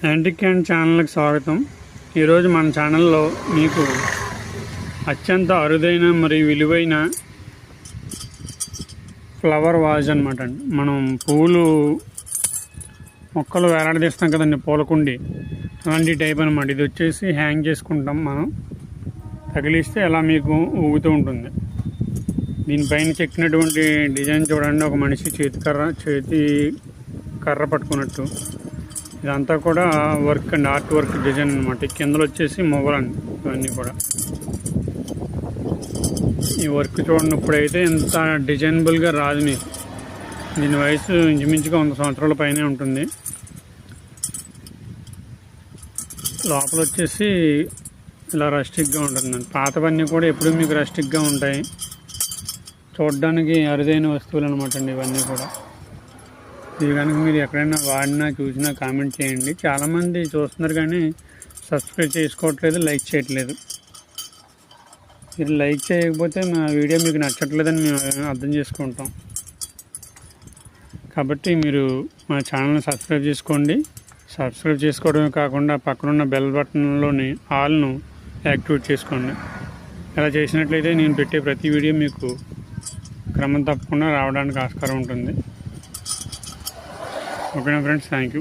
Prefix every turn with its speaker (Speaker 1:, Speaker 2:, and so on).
Speaker 1: Antique and ఛానల్కి స్వాగతం. ఈరోజు మన ఛానల్లో మీకు అత్యంత అరుదైన మరియు విలువైన ఫ్లవర్ వాజ్ అనమాట అండి. మనం పువ్వులు మొక్కలు వేలాడదీస్తాం కదండి, పూలకుండి, అలాంటి టైప్ అనమాట. ఇది వచ్చేసి హ్యాంగ్ చేసుకుంటాం. మనం తగిలిస్తే అలా మీకు ఊగుతూ ఉంటుంది. దీనిపైన చెక్కినటువంటి డిజైన్ చూడండి, ఒక మనిషి చేతి కర్ర పట్టుకున్నట్టు. ఇదంతా కూడా వర్క్ అండి, ఆర్ట్ వర్క్ డిజైన్ అనమాట. కిందలో వచ్చేసి మొగలండి, ఇవన్నీ కూడా. ఈ వర్క్ చూడండి, ఇప్పుడైతే ఇంత డిజైనబుల్గా రాదు మీకు. దీని వయసు ఇంచుమించుగా 100 సంవత్సరాల పైనే ఉంటుంది. లోపల వచ్చేసి ఇలా రస్టిక్గా ఉంటుందండి. పాతవన్నీ కూడా ఎప్పుడు మీకు రస్టిక్గా ఉంటాయి. చూడడానికి అరుదైన వస్తువులు అనమాట అండి ఇవన్నీ కూడా. ఇది కనుక మీరు ఎక్కడైనా వాడినా చూసినా కామెంట్ చేయండి. చాలామంది చూస్తున్నారు కానీ సబ్స్క్రైబ్ చేసుకోవట్లేదు, లైక్ చేయట్లేదు. మీరు లైక్ చేయకపోతే మా వీడియో మీకు నచ్చట్లేదని మేము అర్థం చేసుకుంటాం. కాబట్టి మీరు మా ఛానల్ని సబ్స్క్రైబ్ చేసుకోండి. సబ్స్క్రైబ్ చేసుకోవడమే కాకుండా పక్కనున్న బెల్ బటన్లోని ఆల్ను యాక్టివేట్ చేసుకోండి. ఇలా చేసినట్లయితే నేను పెట్టే ప్రతి వీడియో మీకు క్రమం తప్పకుండా రావడానికి ఆస్కారం ఉంటుంది. ఓకేనా ఫ్రెండ్స్, థ్యాంక్ యూ.